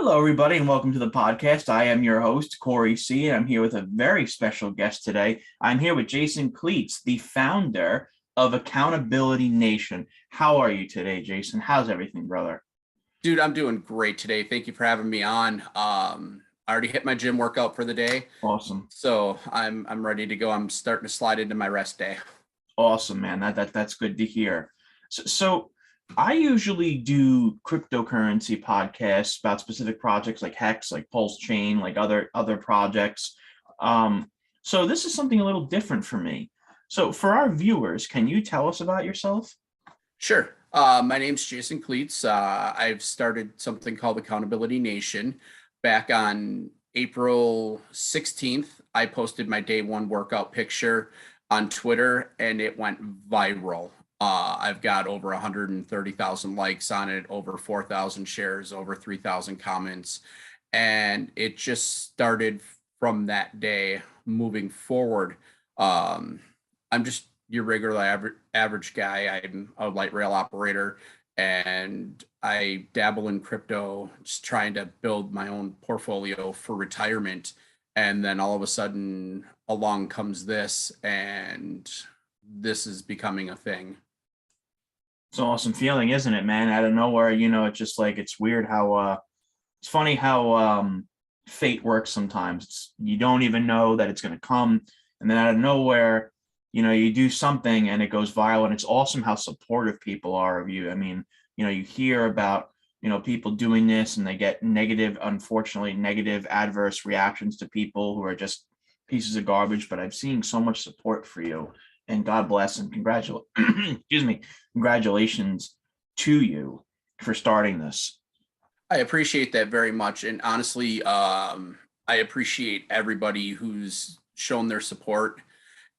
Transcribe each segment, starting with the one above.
Hello, everybody, and welcome to the podcast. I am your host, Corey C., and I'm here with a very special guest today. I'm here with Jason Cleets, the founder of Accountability Nation. How are you today, Jason? How's everything, brother? Dude, I'm doing great today. Thank you for having me on. I already hit my gym workout for the day, Awesome. so I'm ready to go. I'm starting to slide into my rest day. Awesome, man. That's good to hear. So I usually do cryptocurrency podcasts about specific projects like Hex, like Pulse Chain, like other projects. So this is something a little different for me. So for our viewers, can you tell us about yourself? Sure. My name's Jason Cleets. I've started something called Accountability Nation. Back on April 16th, I posted my day one workout picture on Twitter and it went viral. I've got over 130,000 likes on it, over 4,000 shares, over 3,000 comments. And it just started from that day moving forward. I'm just your regular average guy. I'm a light rail operator and I dabble in crypto, just trying to build my own portfolio for retirement. And then all of a sudden along comes this, and this is becoming a thing. It's an awesome feeling, isn't it, man? Out of nowhere, it's just like it's weird how it's funny how fate works sometimes. You don't even know that it's going to come, and then out of nowhere, you do something and it goes viral, and it's awesome how supportive people are of you. I mean, you hear about people doing this and they get unfortunately negative adverse reactions to people who are just pieces of garbage, but I've seen so much support for you, and God bless and excuse me, congratulations to you for starting this. I appreciate that very much. And honestly, I appreciate everybody who's shown their support.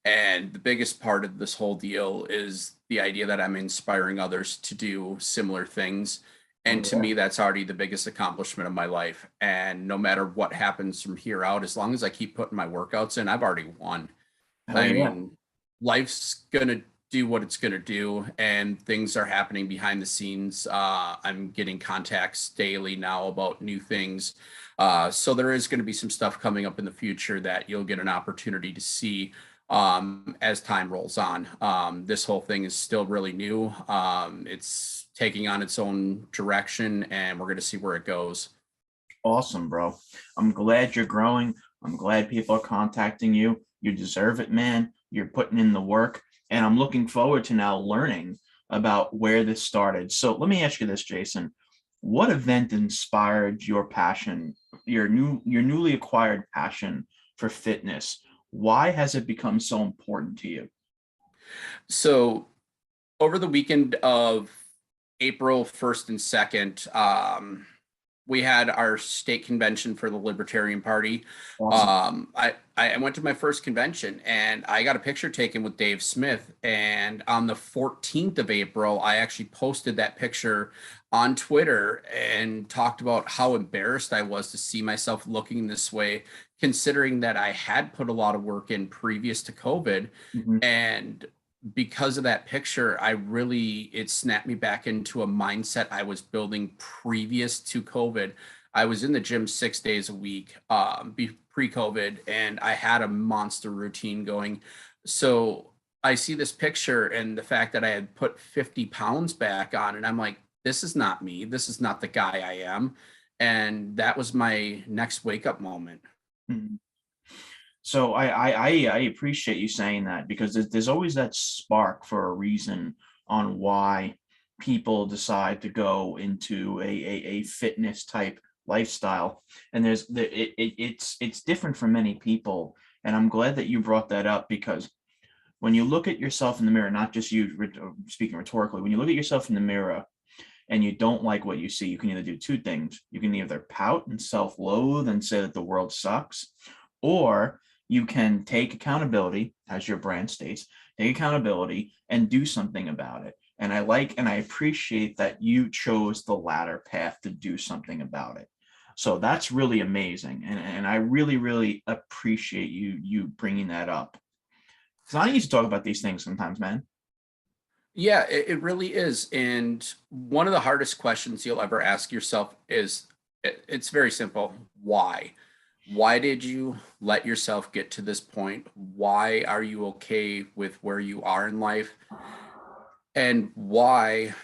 And the biggest part of this whole deal is the idea that I'm inspiring others to do similar things. Oh And to yeah. me, that's already the biggest accomplishment of my life. And no matter what happens from here out, as long as I keep putting my workouts in, I've already won. Hell I yeah. mean, life's gonna do what it's gonna do, and things are happening behind the scenes. I'm getting contacts daily now about new things. So there is going to be some stuff coming up in the future that you'll get an opportunity to see as time rolls on. This whole thing is still really new. It's taking on its own direction, and we're going to see where it goes. Awesome, bro. I'm glad you're growing. I'm glad people are contacting you. You deserve it, man. You're putting in the work. And I'm looking forward to now learning about where this started. So let me ask you this, Jason. What event inspired your passion, your newly acquired passion for fitness? Why has it become so important to you? So over the weekend of April 1st and 2nd, we had our state convention for the Libertarian Party. Awesome. I went to my first convention and I got a picture taken with Dave Smith. And on the 14th of April, I actually posted that picture on Twitter and talked about how embarrassed I was to see myself looking this way, considering that I had put a lot of work in previous to COVID. Mhm. And because of that picture, it snapped me back into a mindset I was building previous to COVID. I was in the gym 6 days a week pre-COVID, and I had a monster routine going. So I see this picture and the fact that I had put 50 pounds back on, and I'm like, this is not me. This is not the guy I am. And that was my next wake up moment. Mhm. So I appreciate you saying that because there's always that spark for a reason on why people decide to go into a fitness type lifestyle, and it's different for many people, and I'm glad that you brought that up because when you look at yourself in the mirror, not just you speaking rhetorically, when you look at yourself in the mirror and you don't like what you see, you can either do two things. You can either pout and self-loathe and say that the world sucks, or you can take accountability, as your brand states, take accountability and do something about it. And I appreciate that you chose the latter path to do something about it. So that's really amazing. And I really, really appreciate you bringing that up. Because I need to talk about these things sometimes, man. Yeah, it really is. And one of the hardest questions you'll ever ask yourself is, It's very simple. Why? Why did you let yourself get to this point? Why are you okay with where you are in life? And why,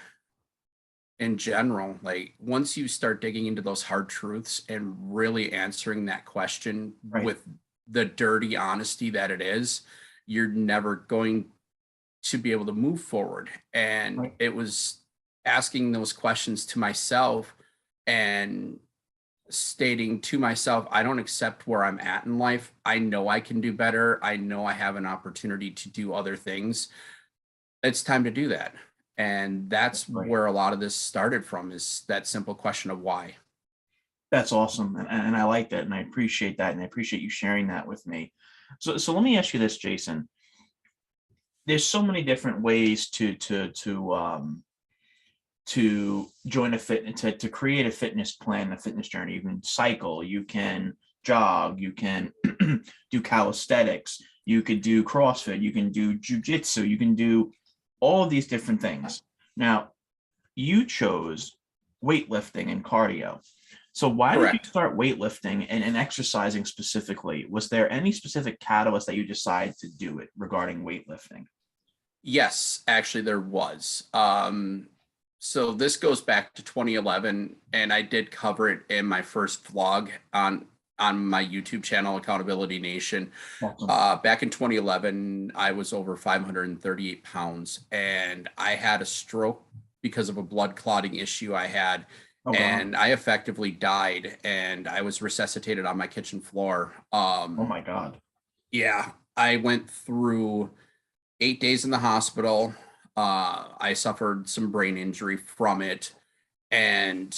in general, like once you start digging into those hard truths and really answering that question Right. with the dirty honesty that it is, you're never going to be able to move forward. And Right. it was asking those questions to myself and stating to myself, I don't accept where I'm at in life. I know I can do better. I know I have an opportunity to do other things. It's time to do that. And that's Right. where a lot of this started from, is that simple question of why. That's awesome, and I like that, and I appreciate that, and I appreciate you sharing that with me. So let me ask you this, Jason. There's so many different ways to join a fit to create a fitness plan, a fitness journey. You can cycle, you can jog, you can do calisthenics, you could do CrossFit, you can do jujitsu, you can do all of these different things. Now, you chose weightlifting and cardio. So why did you Correct. start weightlifting and exercising specifically? Was there any specific catalyst that you decided to do it regarding weightlifting? Yes, actually there was. So this goes back to 2011, and I did cover it in my first vlog on my YouTube channel, Accountability Nation. Awesome. Back in 2011, I was over 538 pounds, and I had a stroke because of a blood clotting issue I had, Oh God. and I effectively died, and I was resuscitated on my kitchen floor. Oh my God. Yeah, I went through 8 days in the hospital. I suffered some brain injury from it, and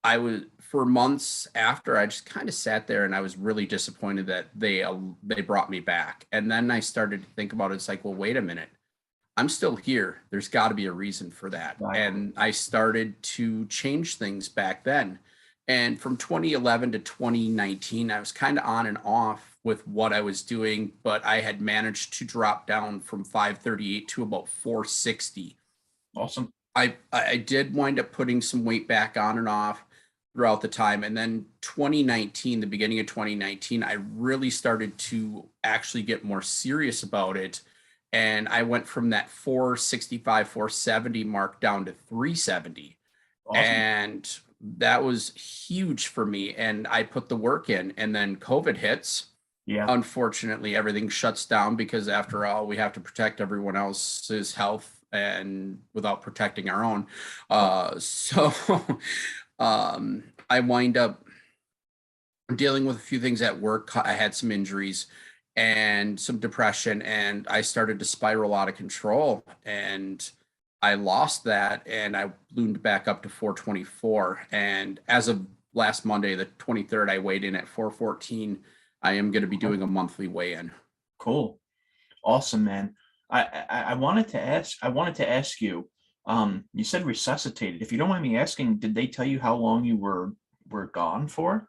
I was, for months after, I just kind of sat there and I was really disappointed that they brought me back. And then I started to think about it. It's like, well, wait a minute. I'm still here. There's got to be a reason for that. Exactly. And I started to change things back then. And from 2011 to 2019, I was kind of on and off with what I was doing, but I had managed to drop down from 538 to about 460. Awesome. I did wind up putting some weight back on and off throughout the time. And then 2019, the beginning of 2019, I really started to actually get more serious about it. And I went from that 465, 470 mark down to 370. Awesome. And that was huge for me. And I put the work in, and then COVID hits. Yeah. Unfortunately, everything shuts down because, after all, we have to protect everyone else's health and without protecting our own. So I wind up dealing with a few things at work. I had some injuries and some depression, and I started to spiral out of control. And I lost that, and I ballooned back up to 424. And as of last Monday, the 23rd, I weighed in at 414. I am going to be Okay. doing a monthly weigh-in. Cool. Awesome, man. I wanted to ask you, you said resuscitated. If you don't mind me asking, did they tell you how long you were gone for?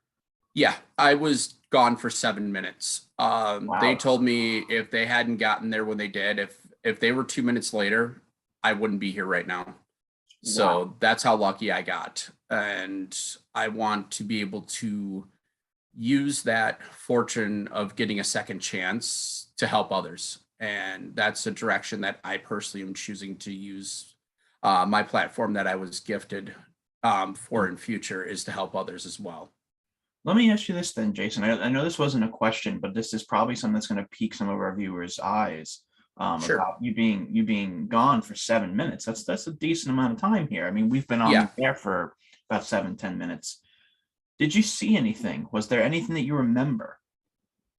Yeah, I was gone for 7 minutes. They Wow. told me if they hadn't gotten there when they did, if they were 2 minutes later, I wouldn't be here right now. Wow. So that's how lucky I got. And I want to be able to use that fortune of getting a second chance to help others. And that's a direction that I personally am choosing to use. My platform that I was gifted for in future is to help others as well. Let me ask you this then, Jason. I know this wasn't a question, but this is probably something that's going to pique some of our viewers' eyes, Sure. about you being gone for 7 minutes. That's a decent amount of time here. I mean, we've been on Yeah. the air for about 7, 10 minutes. Did you see anything? Was there anything that you remember?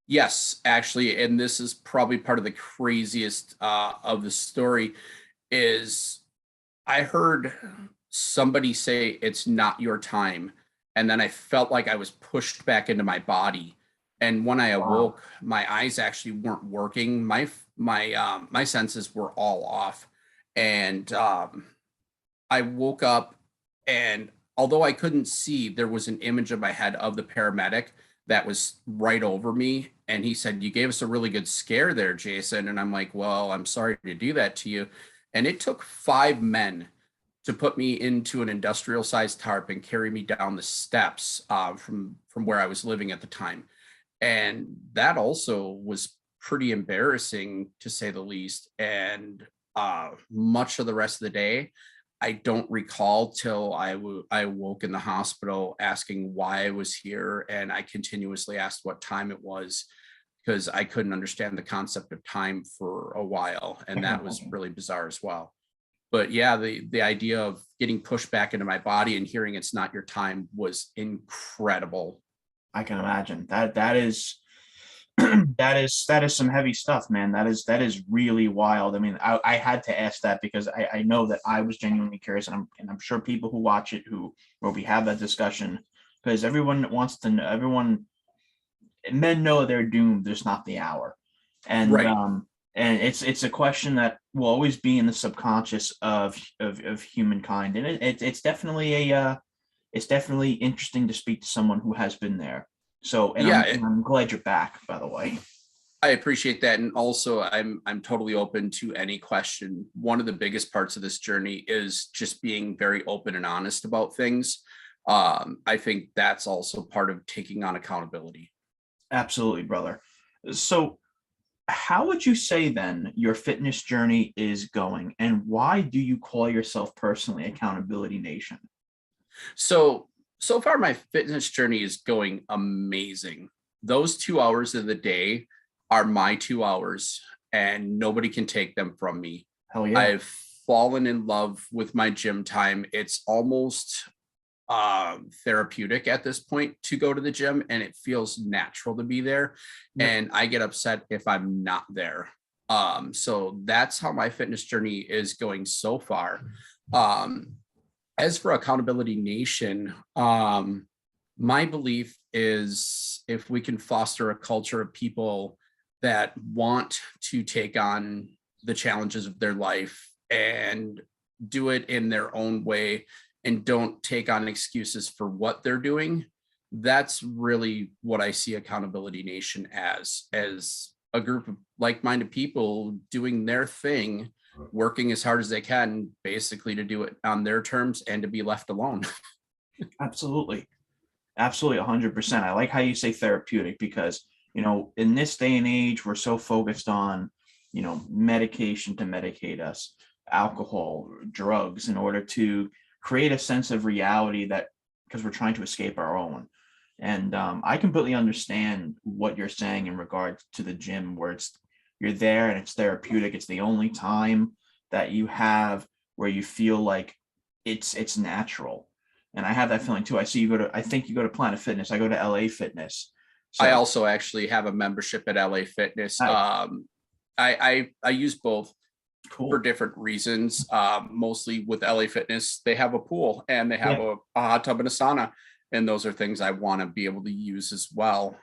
Yes, actually, and this is probably part of the craziest of the story is I heard somebody say it's not your time, and then I felt like I was pushed back into my body. And when I Wow. awoke, my eyes actually weren't working. My senses were all off, and I woke up, and although I couldn't see, there was an image in my head of the paramedic that was right over me. And he said, "You gave us a really good scare there, Jason." And I'm like, "Well, I'm sorry to do that to you." And it took 5 men to put me into an industrial sized tarp and carry me down the steps from where I was living at the time. And that also was pretty embarrassing to say the least. And much of the rest of the day, I don't recall till I woke in the hospital asking why I was here. And I continuously asked what time it was because I couldn't understand the concept of time for a while. I And can that was imagine. really bizarre as well. But yeah, the idea of getting pushed back into my body and hearing it's not your time was incredible. I can imagine that is that is some heavy stuff, man. That is really wild. I mean, I had to ask that because I know that I was genuinely curious, and I'm sure people who watch it who where we have that discussion, because everyone wants to know, everyone, men know they're doomed, just not the hour. And Right. um and it's a question that will always be in the subconscious of humankind. And it's definitely it's definitely interesting to speak to someone who has been there. So, and Yeah, I'm glad you're back, by the way. I appreciate that. And also I'm totally open to any question. One of the biggest parts of this journey is just being very open and honest about things. I think that's also part of taking on accountability. Absolutely, brother. So, how would you say then your fitness journey is going, and why do you call yourself personally Accountability Nation? So far my fitness journey is going amazing. Those 2 hours of the day are my 2 hours and nobody can take them from me. Hell yeah. I've fallen in love with my gym time. It's almost therapeutic at this point to go to the gym, and it feels natural to be there. Yep. And I get upset if I'm not there. So that's how my fitness journey is going so far. Um, as for Accountability Nation, my belief is if we can foster a culture of people that want to take on the challenges of their life and do it in their own way and don't take on excuses for what they're doing, that's really what I see Accountability Nation as a group of like-minded people doing their thing, working as hard as they can, basically to do it on their terms and to be left alone. Absolutely. Absolutely, 100%. I like how you say therapeutic because, in this day and age, we're so focused on, medication to medicate us, alcohol, drugs, in order to create a sense of reality that, because we're trying to escape our own. And I completely understand what you're saying in regards to the gym, where you're there and it's therapeutic. It's the only time that you have where you feel like it's natural. And I have that feeling too. I think you go to Planet Fitness. I go to LA Fitness. I So also actually have a membership at LA Fitness. nice. I use both for Cool. different reasons. Mostly with LA Fitness, they have a pool and they have Yeah. a hot tub and a sauna, and those are things I want to be able to use as well.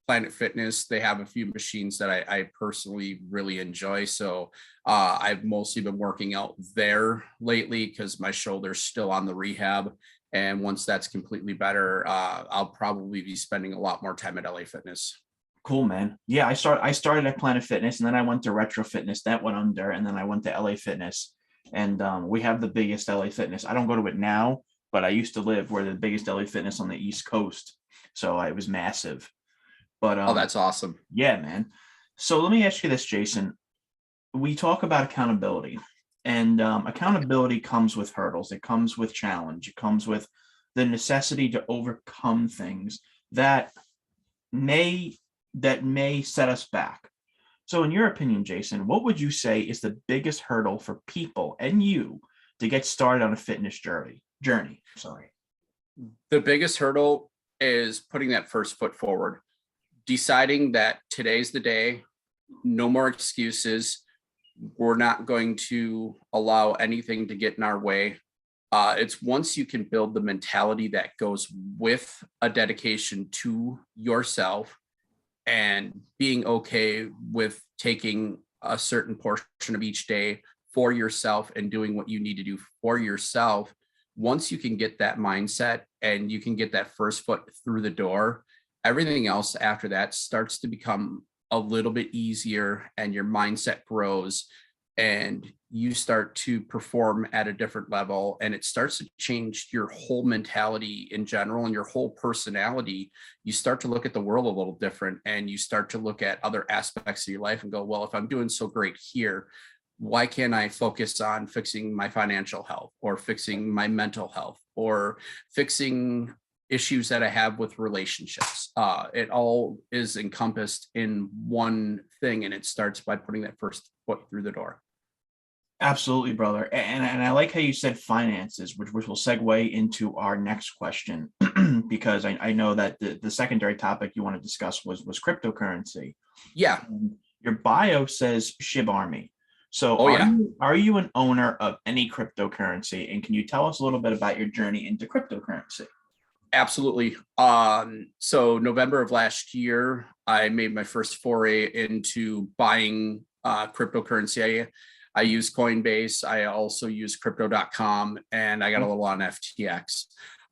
Planet Fitness, they have a few machines that I personally really enjoy. So I've mostly been working out there lately because my shoulder's still on the rehab. And once that's completely better, I'll probably be spending a lot more time at LA Fitness. Cool, man. Yeah, I started at Planet Fitness, and then I went to Retro Fitness. That went under, and then I went to LA Fitness. And we have the biggest LA Fitness. I don't go to it now, but I used to live where the biggest LA Fitness on the East Coast. So it was massive. But Oh, that's awesome. yeah, man. So let me ask you this, Jason. We talk about accountability, and accountability comes with hurdles. It comes with challenge. It comes with the necessity to overcome things that may may set us back. So, in your opinion, Jason, what would you say is the biggest hurdle for people and you to get started on a fitness journey? Sorry. The biggest hurdle is putting that first foot forward, deciding that today's the day, no more excuses. We're not going to allow anything to get in our way. It's once you can build the mentality that goes with a dedication to yourself and being okay with taking a certain portion of each day for yourself and doing what you need to do for yourself. Once you can get that mindset and you can get that first foot through the door, everything else after that starts to become a little bit easier and your mindset grows. and you start to perform at a different level, and it starts to change your whole mentality in general and your whole personality. You start to look at the world a little different, and you start to look at other aspects of your life and go, well, if I'm doing so great here, why can't I focus on fixing my financial health, or fixing my mental health, or fixing issues that I have with relationships? It all is encompassed in one thing, and it starts by putting that first foot through the door. Absolutely, brother. And I like how you said finances, which will segue into our next question, because I know that the secondary topic you want to discuss was cryptocurrency. Yeah. Your bio says SHIB Army. So Oh yeah. are you an owner of any cryptocurrency? And can you tell us a little bit about your journey into cryptocurrency? Absolutely. So November of last year, I made my first foray into buying cryptocurrency. I use Coinbase. I also use crypto.com, and I got a little on FTX.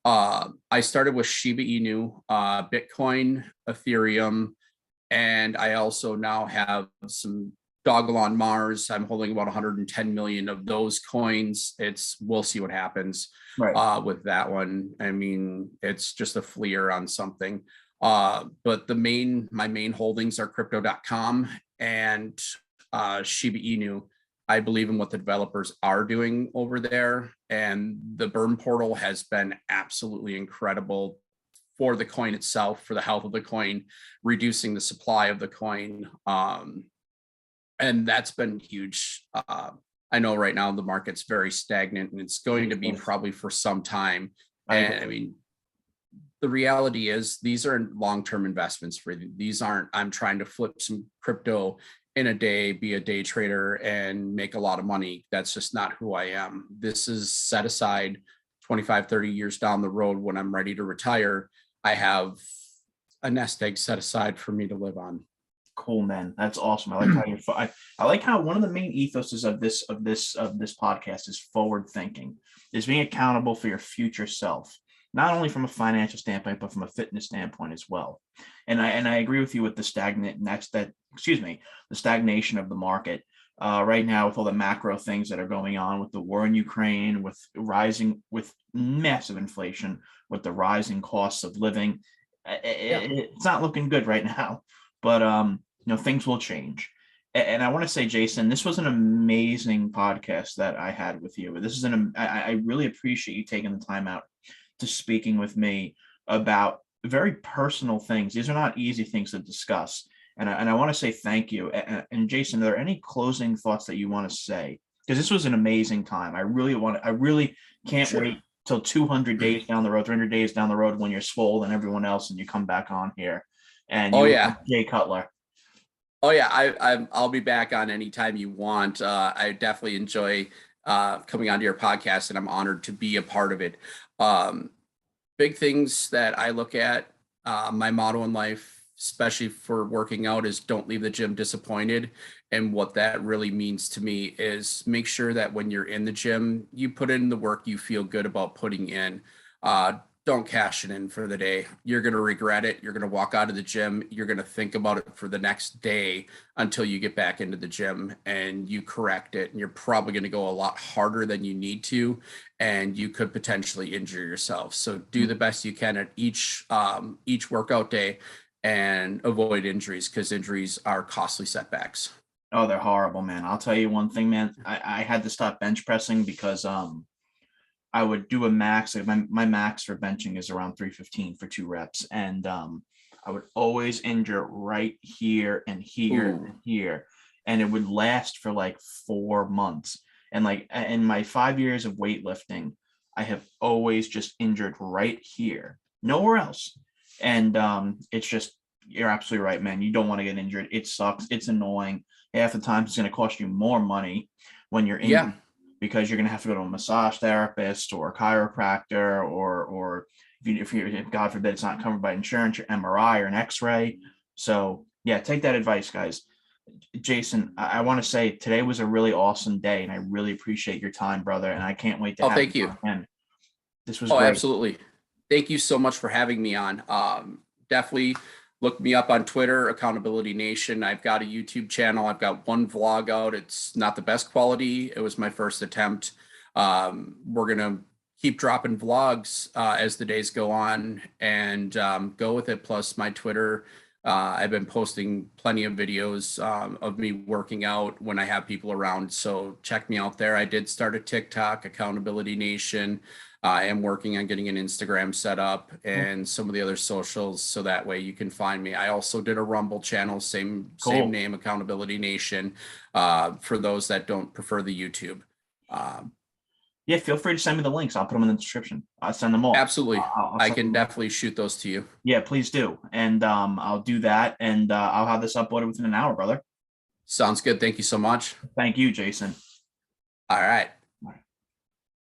I started with Shiba Inu, Bitcoin, Ethereum, and I also now have some Doggle on Mars. I'm holding about 110 million of those coins. We'll see what happens Right. with that one. I mean, it's just a fleer on something. But my main holdings are crypto.com and Shiba Inu. I believe in what the developers are doing over there, and the burn portal has been absolutely incredible for the coin itself, for the health of the coin, reducing the supply of the coin. And that's been huge. I know right now the market's very stagnant, and it's going to be probably for some time. And I mean, the reality is these are long-term investments for you. These aren't, I'm trying to flip some crypto in a day, be a day trader and make a lot of money. That's just not who I am. This is set aside 25, 30 years down the road when I'm ready to retire. I have a nest egg set aside for me to live on. Cool, man. That's awesome. I like how I like how one of the main ethoses of this podcast is forward thinking, is being accountable for your future self, not only from a financial standpoint, but from a fitness standpoint as well. And I agree with you with the stagnant, and the stagnation of the market right now, with all the macro things that are going on, with the war in Ukraine, with massive inflation, with the rising costs of living. It's not looking good right now. But things will change. And I want to say, Jason, this was an amazing podcast that I had with you. I really appreciate you taking the time out to speaking with me about very personal things. These are not easy things to discuss. And I want to say thank you. And Jason, are there any closing thoughts that you want to say? Because this was an amazing time. I really can't Sure. wait till 200 days down the road, 300 days down the road, when you're swole and everyone else, and you come back on here and Oh you yeah. Jay Cutler. Oh yeah. I'll be back on anytime you want. I definitely enjoy coming onto your podcast, and I'm honored to be a part of it. Um, Big things that I look at, my motto in life, especially for working out, is don't leave the gym disappointed. And what that really means to me is make sure that when you're in the gym, you put in the work you feel good about putting in. Don't cash it in for the day. You're going to regret it. You're going to walk out of the gym. You're going to think about it for the next day until you get back into the gym and you correct it. And you're probably going to go a lot harder than you need to, and you could potentially injure yourself. So do the best you can at each workout day and avoid injuries, because injuries are costly setbacks. Oh, they're horrible, man. I'll tell you one thing, man. I had to stop bench pressing because I would do a max. Like my max for benching is around 315 for 2 reps. And I would always injure right here and here Ooh. and here. And it would last for like 4 months. And like in my 5 years of weightlifting, I have always just injured right here, nowhere else. And it's just, you're absolutely right, man. You don't want to get injured. It sucks. It's annoying. Half the time it's going to cost you more money when you're Yeah. injured, because you're going to have to go to a massage therapist or a chiropractor, or if God forbid it's not covered by insurance, your MRI or an X-ray. So yeah, take that advice, guys. Jason, I want to say today was a really awesome day, and I really appreciate your time, brother. And I can't wait to Oh, have thank you you. on again. This was Oh, great. absolutely. Thank you so much for having me on. Definitely Look me up on Twitter, Accountability Nation. I've got a YouTube channel. I've got one vlog out. It's not the best quality. It was my first attempt. We're going to keep dropping vlogs as the days go on, and go with it. Plus my Twitter, I've been posting plenty of videos of me working out when I have people around. So check me out there. I did start a TikTok, Accountability Nation. I am working on getting an Instagram set up and some of the other socials, so that way you can find me. I also did a Rumble channel, same Cool. name, Accountability Nation, for those that don't prefer the YouTube. Yeah, feel free to send me the links. I'll put them in the description. I'll send them all. Absolutely. I'll I send can them all. definitely shoot those to you. Yeah, please do. And I'll do that, and I'll have this uploaded within an hour, brother. Sounds good. Thank you so much. Thank you, Jason. All right.